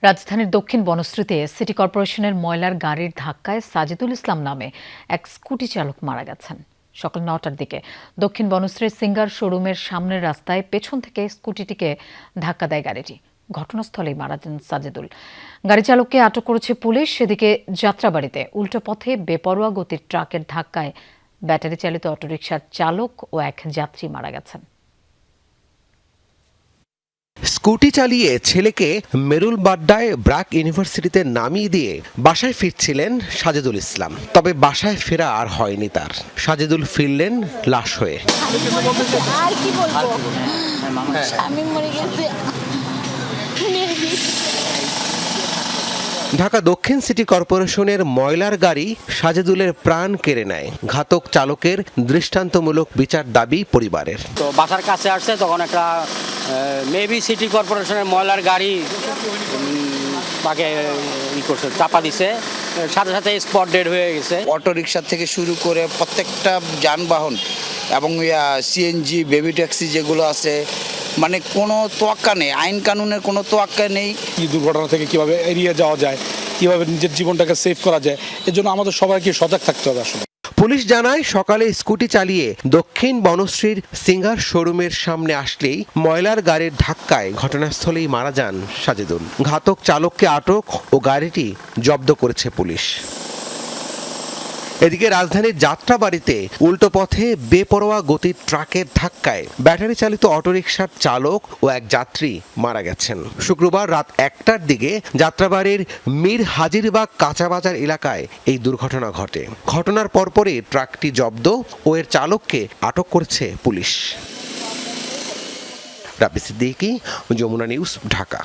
রাজধানীর দক্ষিণ বনশ্রীতে সিটি কর্পোরেশনের ময়লার গাড়ির ধাক্কায় সাজিদুল ইসলাম নামে এক স্কুটি চালক মারা গেছেন। সকাল ৯টার দিকে দক্ষিণ বনশ্রীর সিঙ্গার শোরুমের সামনের রাস্তায় পেছন থেকে স্কুটিটিকে ধাক্কা দেয় গাড়িটি। ঘটনাস্থলেই মারা যান সাজিদুল। গাড়ি চালককে আটক করেছে পুলিশ। সেদিকে যাত্রাবাড়িতে উল্টো পথে বেপরোয়া গতির ট্রাকের ধাক্কায় ব্যাটারি চালিত অটোরিকশার চালক ও এক যাত্রী মারা গেছেন। স্কুটি চালিয়ে ছেলেকে মেরুলবাড্ডায় ব্র্যাক ইউনিভার্সিটিতে নামিয়ে দিয়ে বাসায় ফিরছিলেন সাজিদুল ইসলাম। তবে বাসায় ফেরা আর হয়নি তার। সাজিদুল ফিরলেন লাশ হয়ে। ঢাকা দক্ষিণ সিটি কর্পোরেশনের ময়লার গাড়ি সাজিদুলের প্রাণ কেড়ে নেয়। ঘাতক চালকের দৃষ্টান্তমূলক বিচার দাবি পরিবারের। তো বাসার কাছে আসছে তখন একটা মেবি সিটি কর্পোরেশনের ময়লার গাড়ি তাকে করছে, চাপা দিছে, সাথে সাথে স্পট ডেড হয়ে গেছে। অটো রিক্সা থেকে শুরু করে প্রত্যেকটা যানবাহন এবং সিএনজি বেবি ট্যাক্সি যেগুলো আছে, মানে কোনো তোয়াক্কা নেই, আইন কানুনের কোনো তোয়াক্কা নেই। এই দুর্ঘটনা থেকে কিভাবে এড়িয়ে যাওয়া যায়, কিভাবে নিজের জীবনটাকে সেভ করা যায়, এর জন্য আমাদের সবাইকে সজাগ থাকতে হবে। আসলে পুলিশ জানায় সকালে স্কুটি চালিয়ে দক্ষিণ বনশ্রীর সিঙ্গার শোরুমের সামনে আসলেই ময়লার গাড়ির ধাক্কায় ঘটনাস্থলেই মারা যান সাজিদুল। ঘাতক চালককে আটক ও গাড়িটি জব্দ করেছে পুলিশ। এদিকে রাজধানীর যাত্রাবাড়িতে উল্টো পথে বেপরোয়া গতির ট্রাকের ধাক্কায় ব্যাটারি চালিত অটোরিকশার চালক ও এক যাত্রী মারা গেছেন। শুক্রবার রাত ১টার দিকে যাত্রাবাড়ির মীর হাজিরবাগ কাঁচাবাজার এলাকায় এই দুর্ঘটনা ঘটে। ঘটনার পরপরই ট্রাকটি জব্দ ও এর চালককে আটক করেছে পুলিশ। রাবি সিদ্দিকী, যমুনা নিউজ, ঢাকা।